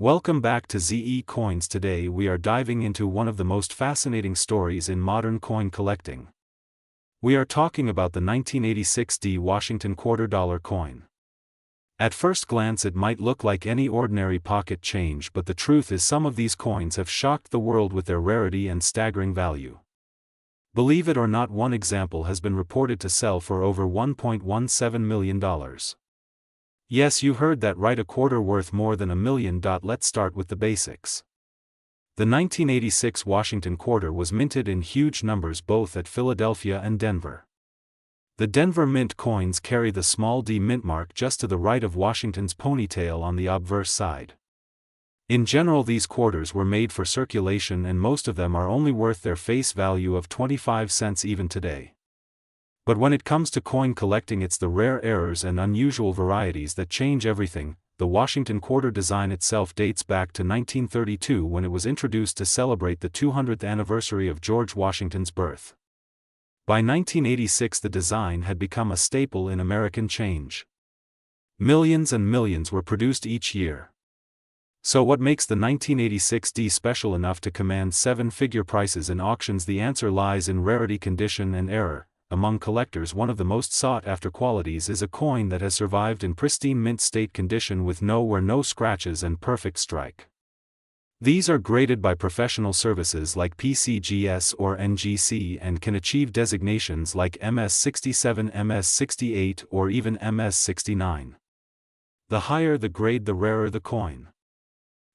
Welcome back to ZE Coins. Today we are diving into one of the most fascinating stories in modern coin collecting. We are talking about the 1986 D Washington quarter dollar coin. At first glance it might look like any ordinary pocket change, but the truth is some of these coins have shocked the world with their rarity and staggering value. Believe it or not, one example has been reported to sell for over $1.17 million. Yes, you heard that right, a quarter worth more than $1 million. Let's start with the basics. The 1986 Washington quarter was minted in huge numbers both at Philadelphia and Denver. The Denver Mint coins carry the small d mint mark just to the right of Washington's ponytail on the obverse side. In general, these quarters were made for circulation and most of them are only worth their face value of 25 cents even today. But when it comes to coin collecting, it's the rare errors and unusual varieties that change everything. The Washington quarter design itself dates back to 1932 when it was introduced to celebrate the 200th anniversary of George Washington's birth. By 1986 the design had become a staple in American change. Millions and millions were produced each year. So what makes the 1986 D special enough to command seven-figure prices in auctions? The answer lies in rarity, condition, and error. Among collectors, one of the most sought-after qualities is a coin that has survived in pristine mint state condition with no scratches and perfect strike. These are graded by professional services like PCGS or NGC and can achieve designations like MS67, MS68, or even MS69. The higher the grade, the rarer the coin.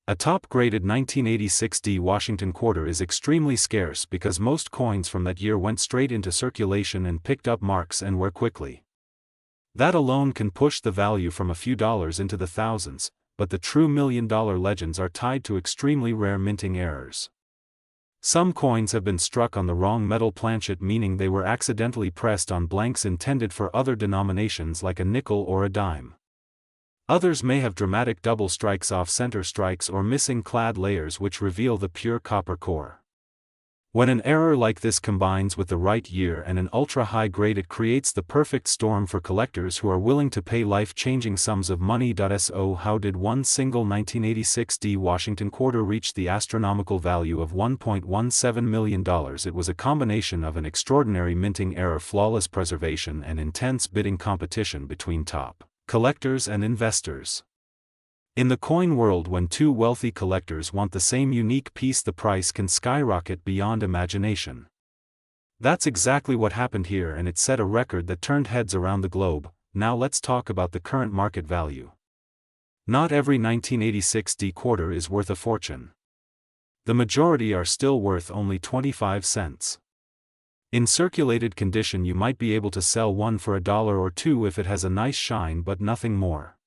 A top-graded 1986 D Washington quarter is extremely scarce because most coins from that year went straight into circulation and picked up marks and wear quickly. That alone can push the value from a few dollars into the thousands, but the true million-dollar legends are tied to extremely rare minting errors. Some coins have been struck on the wrong metal planchet, meaning they were accidentally pressed on blanks intended for other denominations like a nickel or a dime. Others may have dramatic double strikes, off-center strikes, or missing clad layers which reveal the pure copper core. When an error like this combines with the right year and an ultra-high grade, it creates the perfect storm for collectors who are willing to pay life-changing sums of money. So how did one single 1986 D Washington quarter reach the astronomical value of $1.17 million? It was a combination of an extraordinary minting error, flawless preservation, and intense bidding competition between top collectors and investors. In the coin world, when two wealthy collectors want the same unique piece, the price can skyrocket beyond imagination. That's exactly what happened here, and it set a record that turned heads around the globe. Now let's talk about the current market value. Not every 1986 D quarter is worth a fortune. The majority are still worth only 25 cents. In circulated condition you might be able to sell one for $1 or $2 if it has a nice shine, but nothing more.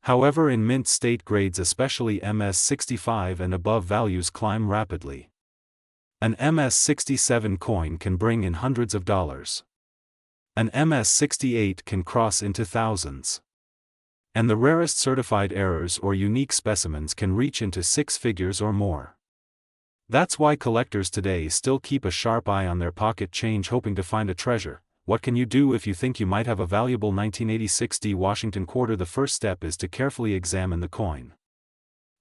However, in mint state grades, especially MS65 and above, values climb rapidly. An MS67 coin can bring in hundreds of dollars. An MS68 can cross into thousands. And the rarest certified errors or unique specimens can reach into six figures or more. That's why collectors today still keep a sharp eye on their pocket change, hoping to find a treasure. What can you do if you think you might have a valuable 1986 D Washington quarter? The first step is to carefully examine the coin.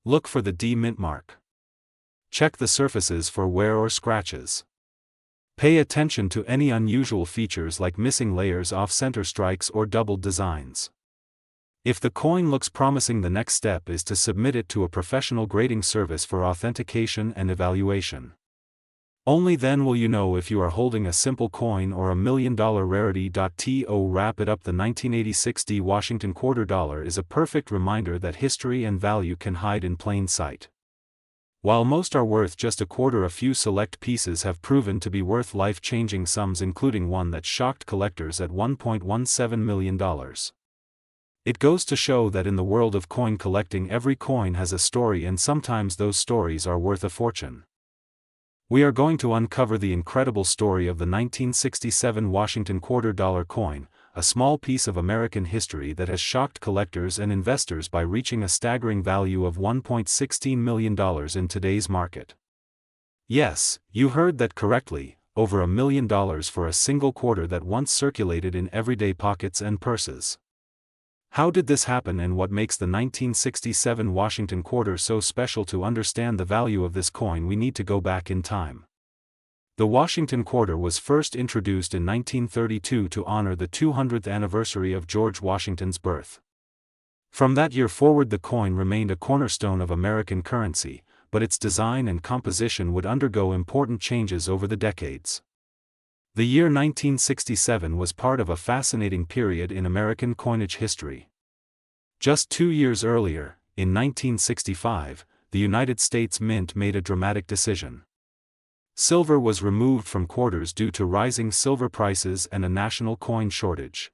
Look for the D mint mark. Check the surfaces for wear or scratches. Pay attention to any unusual features like missing layers, off-center strikes, or doubled designs. If the coin looks promising, the next step is to submit it to a professional grading service for authentication and evaluation. Only then will you know if you are holding a simple coin or a million-dollar rarity. To wrap it up, the 1986 D Washington quarter dollar is a perfect reminder that history and value can hide in plain sight. While most are worth just a quarter, a few select pieces have proven to be worth life-changing sums, including one that shocked collectors at $1.17 million. It goes to show that in the world of coin collecting, every coin has a story, and sometimes those stories are worth a fortune. We are going to uncover the incredible story of the 1967 Washington quarter dollar coin, a small piece of American history that has shocked collectors and investors by reaching a staggering value of $1.16 million in today's market. Yes, you heard that correctly, over $1 million for a single quarter that once circulated in everyday pockets and purses. How did this happen, and what makes the 1967 Washington quarter so special? To understand the value of this coin, we need to go back in time. The Washington quarter was first introduced in 1932 to honor the 200th anniversary of George Washington's birth. From that year forward, the coin remained a cornerstone of American currency, but its design and composition would undergo important changes over the decades. The year 1967 was part of a fascinating period in American coinage history. Just 2 years earlier, in 1965, the United States Mint made a dramatic decision. Silver was removed from quarters due to rising silver prices and a national coin shortage.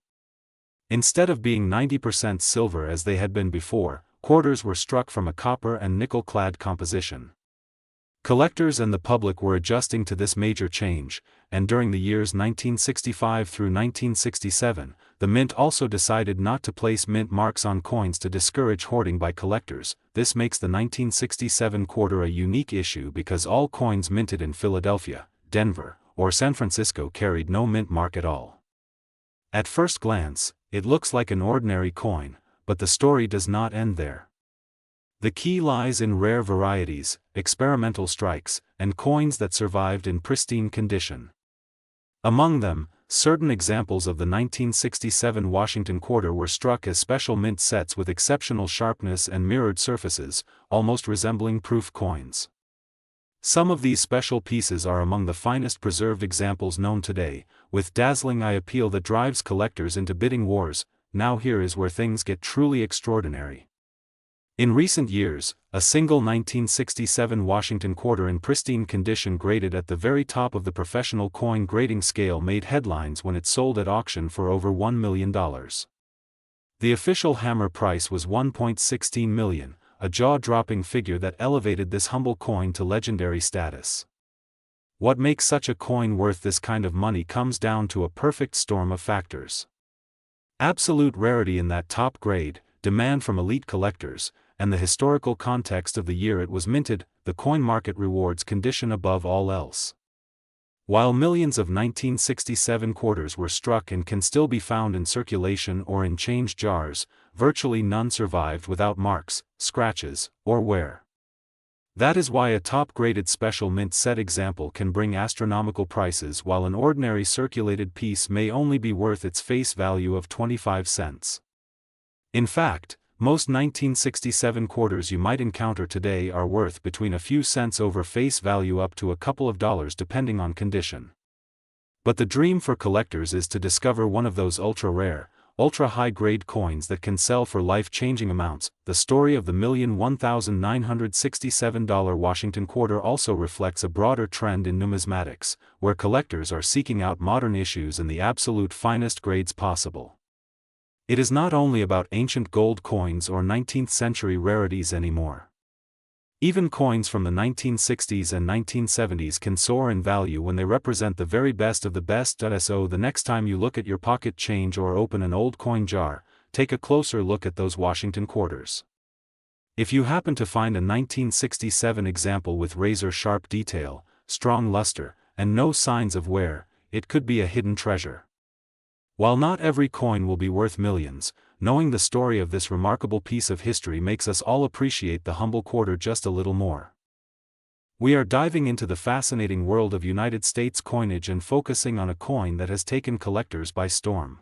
Instead of being 90% silver as they had been before, quarters were struck from a copper and nickel-clad composition. Collectors and the public were adjusting to this major change, and during the years 1965 through 1967, the Mint also decided not to place mint marks on coins to discourage hoarding by collectors. This makes the 1967 quarter a unique issue because all coins minted in Philadelphia, Denver, or San Francisco carried no mint mark at all. At first glance, it looks like an ordinary coin, but the story does not end there. The key lies in rare varieties, experimental strikes, and coins that survived in pristine condition. Among them, certain examples of the 1967 Washington quarter were struck as special mint sets with exceptional sharpness and mirrored surfaces, almost resembling proof coins. Some of these special pieces are among the finest preserved examples known today, with dazzling eye appeal that drives collectors into bidding wars. Now here is where things get truly extraordinary. In recent years, a single 1967 Washington quarter in pristine condition graded at the very top of the professional coin grading scale made headlines when it sold at auction for over $1 million. The official hammer price was $1.16 million, a jaw-dropping figure that elevated this humble coin to legendary status. What makes such a coin worth this kind of money comes down to a perfect storm of factors. Absolute rarity in that top grade, demand from elite collectors, and the historical context of the year it was minted. The coin market rewards condition above all else. While millions of 1967 quarters were struck and can still be found in circulation or in change jars, virtually none survived without marks, scratches, or wear. That is why a top-graded special mint set example can bring astronomical prices, while an ordinary circulated piece may only be worth its face value of 25 cents. In fact, most 1967 quarters you might encounter today are worth between a few cents over face value up to a couple of dollars depending on condition. But the dream for collectors is to discover one of those ultra-rare, ultra-high-grade coins that can sell for life-changing amounts. The story of the $1,1967 Washington quarter also reflects a broader trend in numismatics, where collectors are seeking out modern issues in the absolute finest grades possible. It is not only about ancient gold coins or 19th-century rarities anymore. Even coins from the 1960s and 1970s can soar in value when they represent the very best of the best. So the next time you look at your pocket change or open an old coin jar, take a closer look at those Washington quarters. If you happen to find a 1967 example with razor-sharp detail, strong luster, and no signs of wear, it could be a hidden treasure. While not every coin will be worth millions, knowing the story of this remarkable piece of history makes us all appreciate the humble quarter just a little more. We are diving into the fascinating world of United States coinage and focusing on a coin that has taken collectors by storm.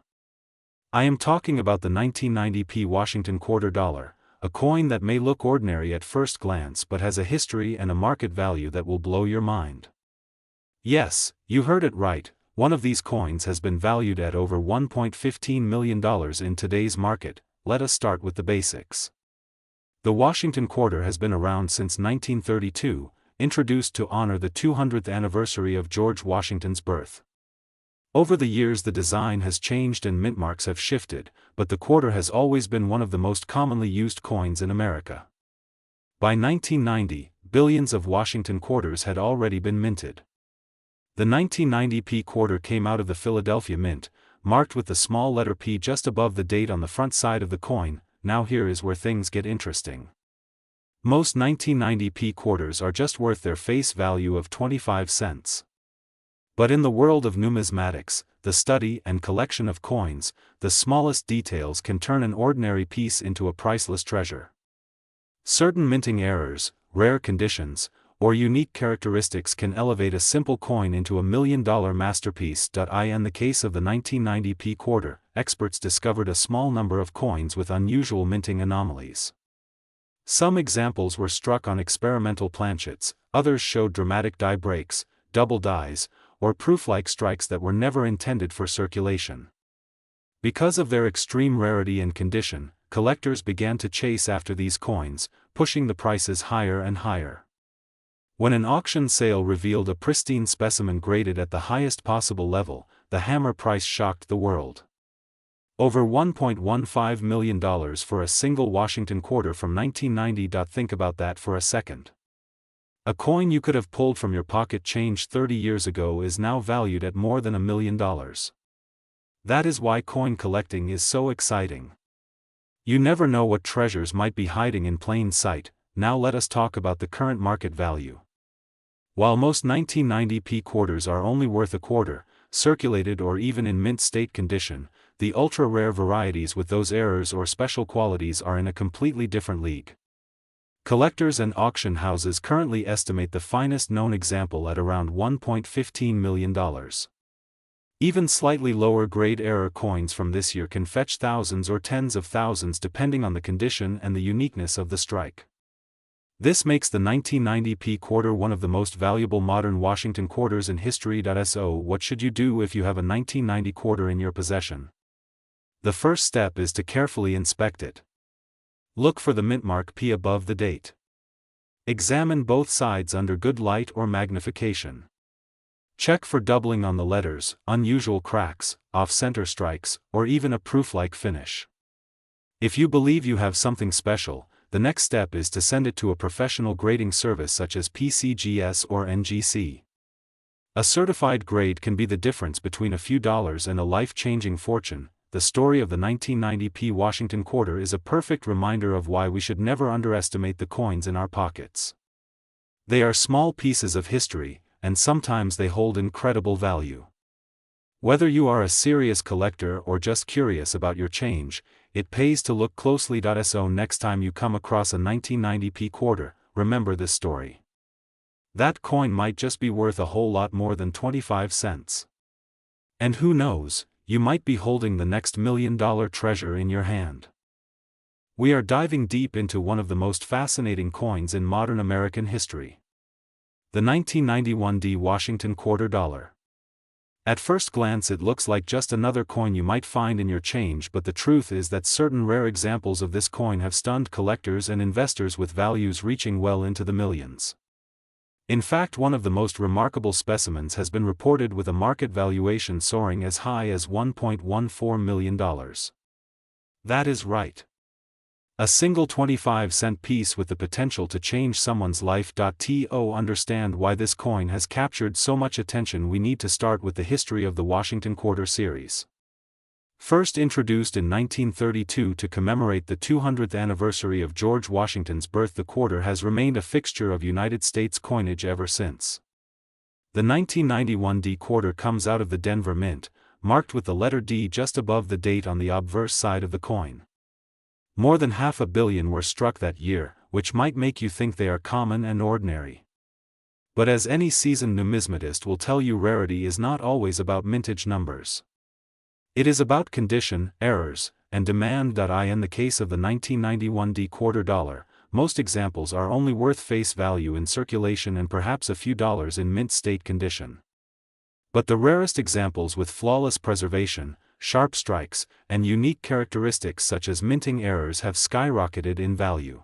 I am talking about the 1990p Washington quarter dollar, a coin that may look ordinary at first glance but has a history and a market value that will blow your mind. Yes, you heard it right. One of these coins has been valued at over $1.15 million in today's market. Let us start with the basics. The Washington quarter has been around since 1932, introduced to honor the 200th anniversary of George Washington's birth. Over the years the design has changed and mint marks have shifted, but the quarter has always been one of the most commonly used coins in America. By 1990, billions of Washington quarters had already been minted. The 1990p quarter came out of the Philadelphia Mint, marked with the small letter P just above the date on the front side of the coin. Now here is where things get interesting. Most 1990p quarters are just worth their face value of 25 cents. But in the world of numismatics, the study and collection of coins, the smallest details can turn an ordinary piece into a priceless treasure. Certain minting errors, rare conditions, or unique characteristics can elevate a simple coin into a million-dollar masterpiece. In the case of the 1990 P quarter, experts discovered a small number of coins with unusual minting anomalies. Some examples were struck on experimental planchets, others showed dramatic die breaks, double dies, or proof-like strikes that were never intended for circulation. Because of their extreme rarity and condition, collectors began to chase after these coins, pushing the prices higher and higher. When an auction sale revealed a pristine specimen graded at the highest possible level, the hammer price shocked the world. Over $1.15 million for a single Washington quarter from 1990. Think about that for a second. A coin you could have pulled from your pocket change 30 years ago is now valued at more than $1 million. That is why coin collecting is so exciting. You never know what treasures might be hiding in plain sight. Now let us talk about the current market value. While most 1990 P quarters are only worth a quarter, circulated or even in mint state condition, the ultra-rare varieties with those errors or special qualities are in a completely different league. Collectors and auction houses currently estimate the finest known example at around $1.15 million. Even slightly lower grade error coins from this year can fetch thousands or tens of thousands depending on the condition and the uniqueness of the strike. This makes the 1990 P quarter one of the most valuable modern Washington quarters in history. So what should you do if you have a 1990 quarter in your possession? The first step is to carefully inspect it. Look for the mint mark P above the date. Examine both sides under good light or magnification. Check for doubling on the letters, unusual cracks, off-center strikes, or even a proof-like finish. If you believe you have something special, the next step is to send it to a professional grading service such as PCGS or NGC. A certified grade can be the difference between a few dollars and a life-changing fortune. The story of the 1990 P Washington quarter is a perfect reminder of why we should never underestimate the coins in our pockets. They are small pieces of history, and sometimes they hold incredible value. Whether you are a serious collector or just curious about your change, it pays to look closely. So next time you come across a 1990 P quarter, remember this story. That coin might just be worth a whole lot more than 25 cents. And who knows, you might be holding the next million-dollar treasure in your hand. We are diving deep into one of the most fascinating coins in modern American history. The 1991 D Washington quarter dollar. At first glance it looks like just another coin you might find in your change, but the truth is that certain rare examples of this coin have stunned collectors and investors with values reaching well into the millions. In fact, one of the most remarkable specimens has been reported with a market valuation soaring as high as $1.14 million. That is right. A single 25-cent piece with the potential to change someone's life. To understand why this coin has captured so much attention, we need to start with the history of the Washington Quarter series. First introduced in 1932 to commemorate the 200th anniversary of George Washington's birth, the quarter has remained a fixture of United States coinage ever since. The 1991 D quarter comes out of the Denver Mint, marked with the letter D just above the date on the obverse side of the coin. More than $500 million were struck that year, which might make you think they are common and ordinary. But as any seasoned numismatist will tell you, rarity is not always about mintage numbers. It is about condition, errors, and demand. In the case of the 1991 D quarter dollar, most examples are only worth face value in circulation and perhaps a few dollars in mint state condition. But the rarest examples with flawless preservation, sharp strikes, and unique characteristics such as minting errors have skyrocketed in value.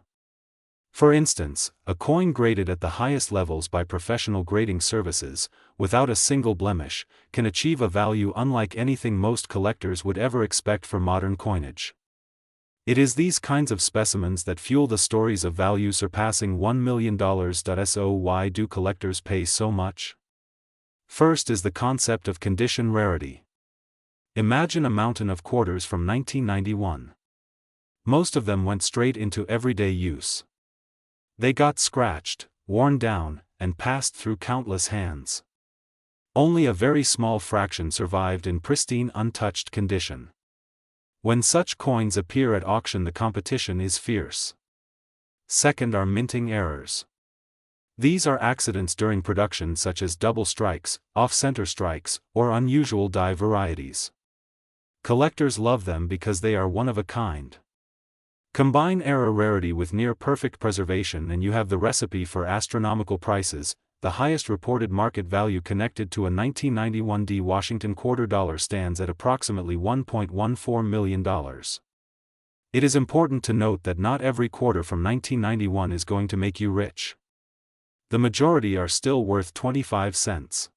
For instance, a coin graded at the highest levels by professional grading services, without a single blemish, can achieve a value unlike anything most collectors would ever expect for modern coinage. It is these kinds of specimens that fuel the stories of value surpassing $1 million. So why do collectors pay so much? First is the concept of condition rarity. Imagine a mountain of quarters from 1991. Most of them went straight into everyday use. They got scratched, worn down, and passed through countless hands. Only a very small fraction survived in pristine untouched condition. When such coins appear at auction, the competition is fierce. Second are minting errors. These are accidents during production such as double strikes, off-center strikes, or unusual die varieties. Collectors love them because they are one of a kind. Combine error rarity with near-perfect preservation and you have the recipe for astronomical prices. The highest reported market value connected to a 1991 D Washington quarter dollar stands at approximately $1.14 million. It is important to note that not every quarter from 1991 is going to make you rich. The majority are still worth 25 cents.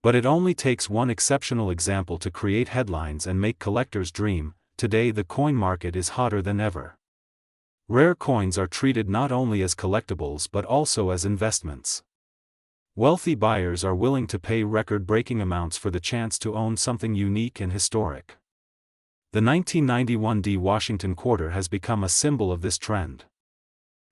But it only takes one exceptional example to create headlines and make collectors dream. Today the coin market is hotter than ever. Rare coins are treated not only as collectibles but also as investments. Wealthy buyers are willing to pay record-breaking amounts for the chance to own something unique and historic. The 1991 D Washington quarter has become a symbol of this trend.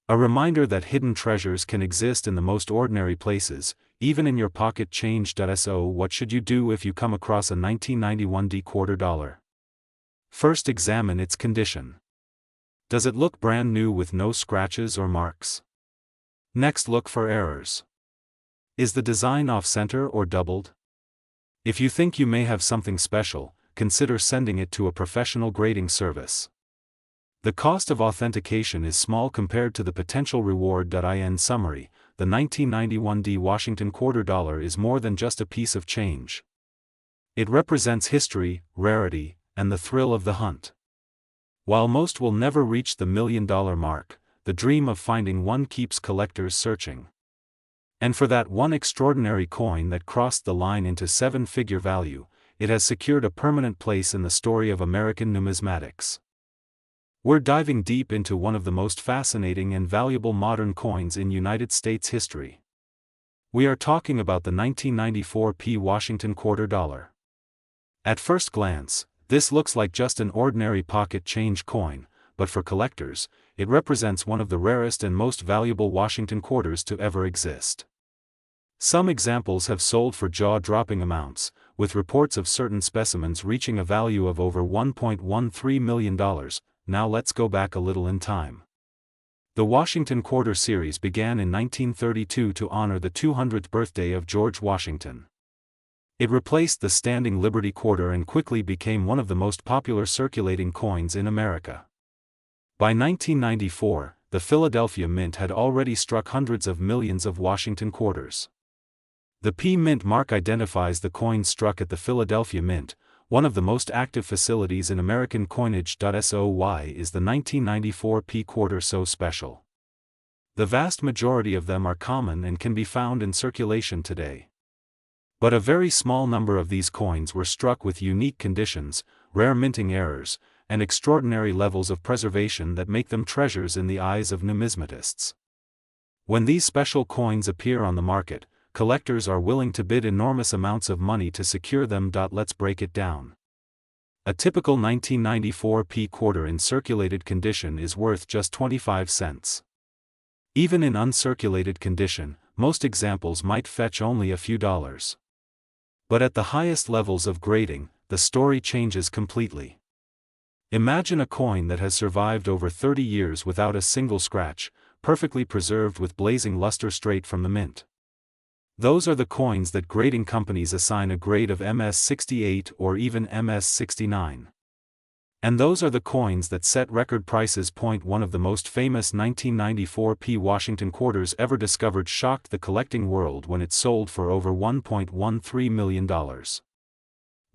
A reminder that hidden treasures can exist in the most ordinary places, even in your pocket change. So what should you do if you come across a 1991 D quarter dollar? First, examine its condition. Does it look brand new with no scratches or marks? Next, look for errors. Is the design off-center or doubled? If you think you may have something special, consider sending it to a professional grading service. The cost of authentication is small compared to the potential reward. In summary, the 1991 D Washington quarter dollar is more than just a piece of change. It represents history, rarity, and the thrill of the hunt. While most will never reach the $1 million mark, the dream of finding one keeps collectors searching. And for that one extraordinary coin that crossed the line into seven-figure value, it has secured a permanent place in the story of American numismatics. We're diving deep into one of the most fascinating and valuable modern coins in United States history. We are talking about the 1994 P Washington quarter dollar. At first glance, this looks like just an ordinary pocket change coin, but for collectors, it represents one of the rarest and most valuable Washington quarters to ever exist. Some examples have sold for jaw-dropping amounts, with reports of certain specimens reaching a value of over $1.13 million. Now let's go back a little in time. The Washington Quarter series began in 1932 to honor the 200th birthday of George Washington. It replaced the standing Liberty Quarter and quickly became one of the most popular circulating coins in America. By 1994, the Philadelphia Mint had already struck hundreds of millions of Washington quarters. The P Mint mark identifies the coins struck at the Philadelphia Mint, one of the most active facilities in American coinage. So why is the 1994 P quarter so special? The vast majority of them are common and can be found in circulation today. But a very small number of these coins were struck with unique conditions, rare minting errors, and extraordinary levels of preservation that make them treasures in the eyes of numismatists. When these special coins appear on the market, collectors are willing to bid enormous amounts of money to secure them. Let's break it down. A typical 1994 P quarter in circulated condition is worth just 25 cents. Even in uncirculated condition, most examples might fetch only a few dollars. But at the highest levels of grading, the story changes completely. Imagine a coin that has survived over 30 years without a single scratch, perfectly preserved with blazing luster straight from the mint. Those are the coins that grading companies assign a grade of MS68 or even MS69. And those are the coins that set record prices. One of the most famous 1994 P Washington quarters ever discovered shocked the collecting world when it sold for over $1.13 million.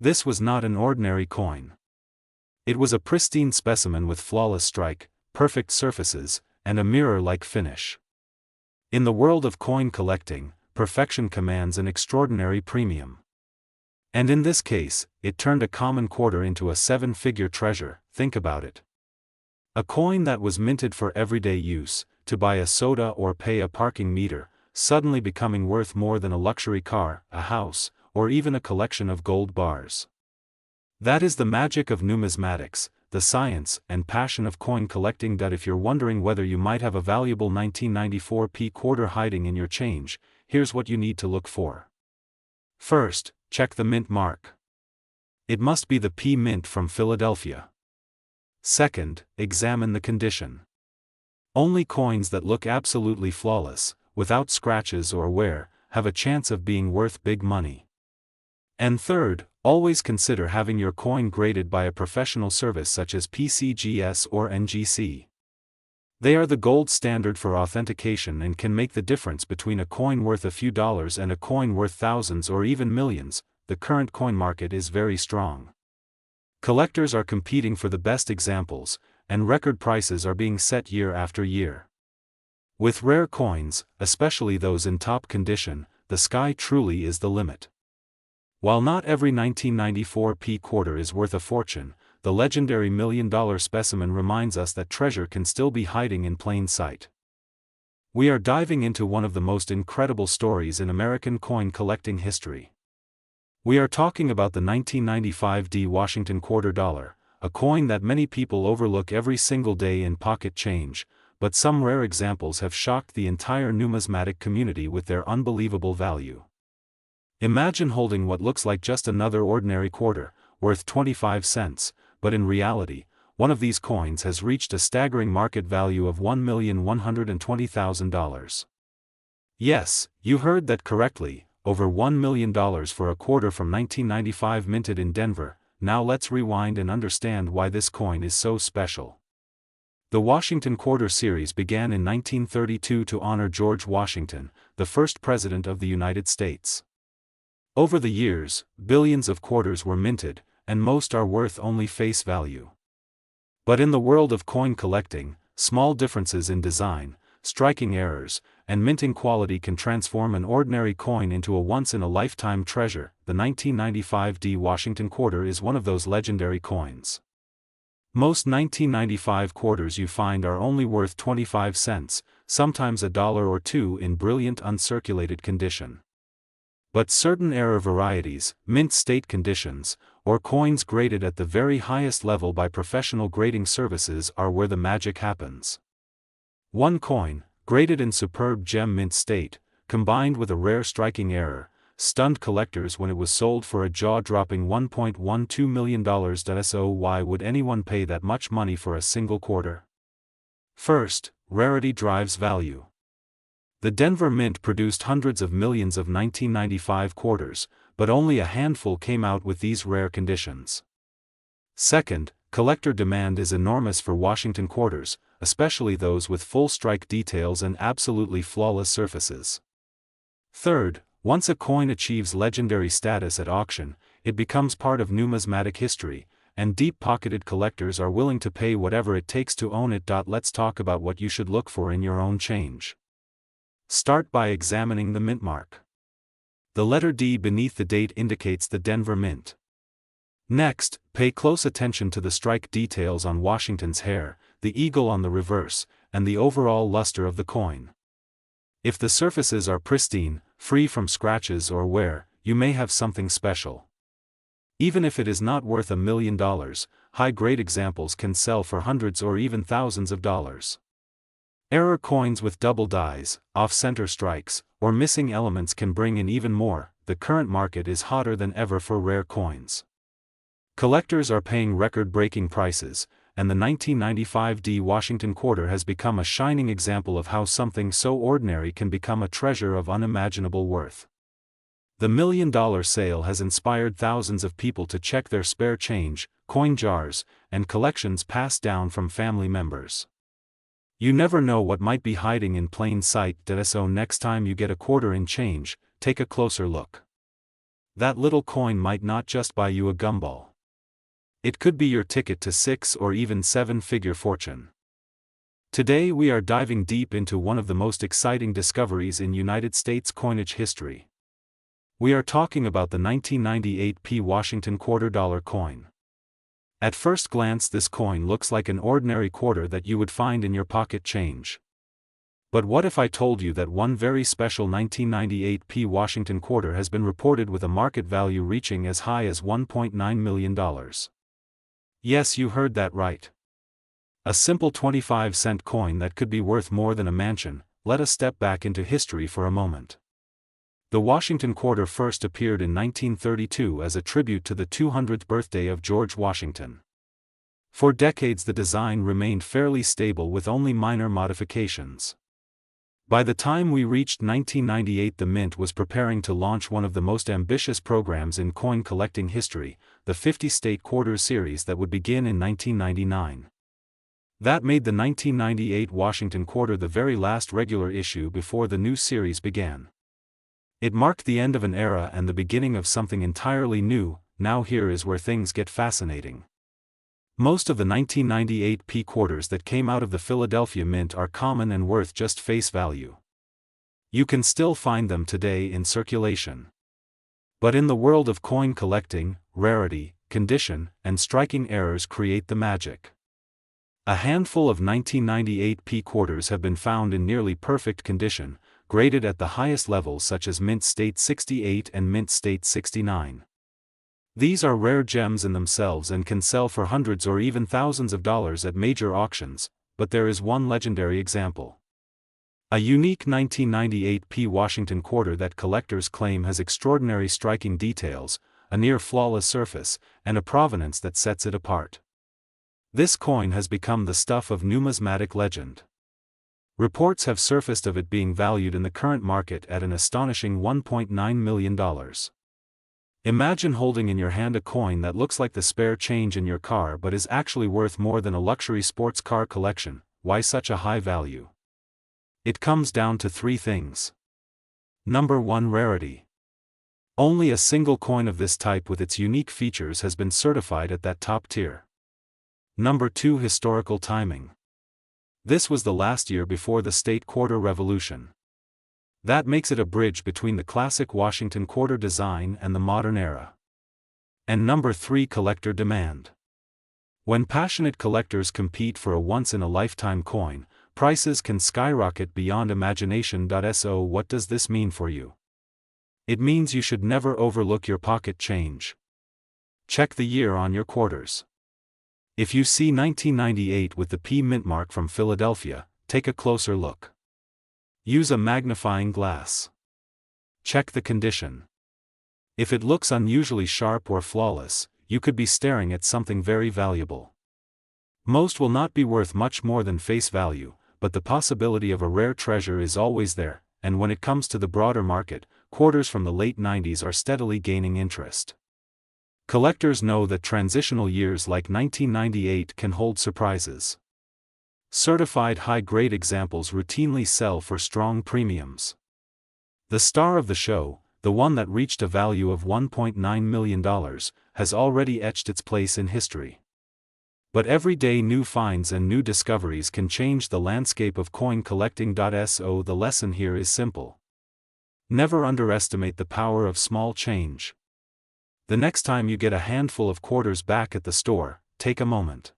This was not an ordinary coin. It was a pristine specimen with flawless strike, perfect surfaces, and a mirror-like finish. In the world of coin collecting, perfection commands an extraordinary premium. And in this case, it turned a common quarter into a seven-figure treasure. Think about it. A coin that was minted for everyday use, to buy a soda or pay a parking meter, suddenly becoming worth more than a luxury car, a house, or even a collection of gold bars. That is the magic of numismatics, the science and passion of coin collecting. If you're wondering whether you might have a valuable 1994 P quarter hiding in your change, here's what you need to look for. First, check the mint mark. It must be the P Mint from Philadelphia. Second, examine the condition. Only coins that look absolutely flawless, without scratches or wear, have a chance of being worth big money. And third, always consider having your coin graded by a professional service such as PCGS or NGC. They are the gold standard for authentication and can make the difference between a coin worth a few dollars and a coin worth thousands or even millions. The current coin market is very strong. Collectors are competing for the best examples, and record prices are being set year after year. With rare coins, especially those in top condition, the sky truly is the limit. While not every 1994 P quarter is worth a fortune, the legendary $1 million specimen reminds us that treasure can still be hiding in plain sight. We are diving into one of the most incredible stories in American coin collecting history. We are talking about the 1995 D Washington quarter dollar, a coin that many people overlook every single day in pocket change, but some rare examples have shocked the entire numismatic community with their unbelievable value. Imagine holding what looks like just another ordinary quarter, worth 25 cents, but in reality, one of these coins has reached a staggering market value of $1,120,000. Yes, you heard that correctly, over $1 million for a quarter from 1995 minted in Denver. Now let's rewind and understand why this coin is so special. The Washington Quarter series began in 1932 to honor George Washington, the first president of the United States. Over the years, billions of quarters were minted, and most are worth only face value. But in the world of coin collecting, small differences in design, striking errors, and minting quality can transform an ordinary coin into a once-in-a-lifetime treasure. The 1995 D Washington quarter is one of those legendary coins. Most 1995 quarters you find are only worth 25 cents, sometimes $1 or $2 in brilliant uncirculated condition. But certain error varieties, mint state conditions, or coins graded at the very highest level by professional grading services are where the magic happens. One coin, graded in superb gem mint state, combined with a rare striking error, stunned collectors when it was sold for a jaw-dropping $1.12 million. So why would anyone pay that much money for a single quarter? First, rarity drives value. The Denver Mint produced hundreds of millions of 1995 quarters, but only a handful came out with these rare conditions. Second, collector demand is enormous for Washington quarters, especially those with full strike details and absolutely flawless surfaces. Third, once a coin achieves legendary status at auction, it becomes part of numismatic history, and deep-pocketed collectors are willing to pay whatever it takes to own it. Let's talk about what you should look for in your own change. Start by examining the mint mark. The letter D beneath the date indicates the Denver Mint. Next, pay close attention to the strike details on Washington's hair, the eagle on the reverse, and the overall luster of the coin. If the surfaces are pristine, free from scratches or wear, you may have something special. Even if it is not worth $1 million, high-grade examples can sell for hundreds or even thousands of dollars. Error coins with double dies, off-center strikes, or missing elements can bring in even more. The current market is hotter than ever for rare coins. Collectors are paying record-breaking prices, and the 1995 D Washington quarter has become a shining example of how something so ordinary can become a treasure of unimaginable worth. The $1 million sale has inspired thousands of people to check their spare change, coin jars, and collections passed down from family members. You never know what might be hiding in plain sight. So next time you get a quarter in change, take a closer look. That little coin might not just buy you a gumball. It could be your ticket to 6 or even 7-figure fortune. Today we are diving deep into one of the most exciting discoveries in United States coinage history. We are talking about the 1998 P Washington quarter dollar coin. At first glance this coin looks like an ordinary quarter that you would find in your pocket change. But what if I told you that one very special 1998 P Washington quarter has been reported with a market value reaching as high as $1.9 million? Yes, you heard that right. A simple 25-cent coin that could be worth more than a mansion. Let us step back into history for a moment. The Washington Quarter first appeared in 1932 as a tribute to the 200th birthday of George Washington. For decades the design remained fairly stable with only minor modifications. By the time we reached 1998, the Mint was preparing to launch one of the most ambitious programs in coin collecting history, the 50-state quarters series that would begin in 1999. That made the 1998 Washington Quarter the very last regular issue before the new series began. It marked the end of an era and the beginning of something entirely new. Now here is where things get fascinating. Most of the 1998 P quarters that came out of the Philadelphia Mint are common and worth just face value. You can still find them today in circulation. But in the world of coin collecting, rarity, condition, and striking errors create the magic. A handful of 1998 P quarters have been found in nearly perfect condition, graded at the highest levels such as Mint State 68 and Mint State 69. These are rare gems in themselves and can sell for hundreds or even thousands of dollars at major auctions, but there is one legendary example. A unique 1998 P Washington Quarter that collectors claim has extraordinary striking details, a near-flawless surface, and a provenance that sets it apart. This coin has become the stuff of numismatic legend. Reports have surfaced of it being valued in the current market at an astonishing $1.9 million. Imagine holding in your hand a coin that looks like the spare change in your car but is actually worth more than a luxury sports car collection. Why such a high value? It comes down to three things. Number 1, rarity. Only a single coin of this type with its unique features has been certified at that top tier. Number 2, historical timing. This was the last year before the state quarter revolution. That makes it a bridge between the classic Washington Quarter design and the modern era. And number 3, collector demand. When passionate collectors compete for a once-in-a-lifetime coin, prices can skyrocket beyond imagination. So what does this mean for you? It means you should never overlook your pocket change. Check the year on your quarters. If you see 1998 with the P Mint mark from Philadelphia, take a closer look. Use a magnifying glass. Check the condition. If it looks unusually sharp or flawless, you could be staring at something very valuable. Most will not be worth much more than face value, but the possibility of a rare treasure is always there, and when it comes to the broader market, quarters from the late 90s are steadily gaining interest. Collectors know that transitional years like 1998 can hold surprises. Certified high-grade examples routinely sell for strong premiums. The star of the show, the one that reached a value of $1.9 million, has already etched its place in history. But every day new finds and new discoveries can change the landscape of coin collecting. So the lesson here is simple. Never underestimate the power of small change. The next time you get a handful of quarters back at the store, take a moment.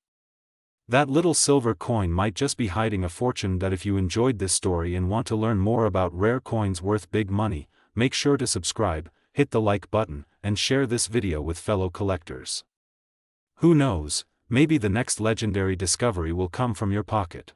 That little silver coin might just be hiding a fortune. If you enjoyed this story and want to learn more about rare coins worth big money, make sure to subscribe, hit the like button, and share this video with fellow collectors. Who knows, maybe the next legendary discovery will come from your pocket.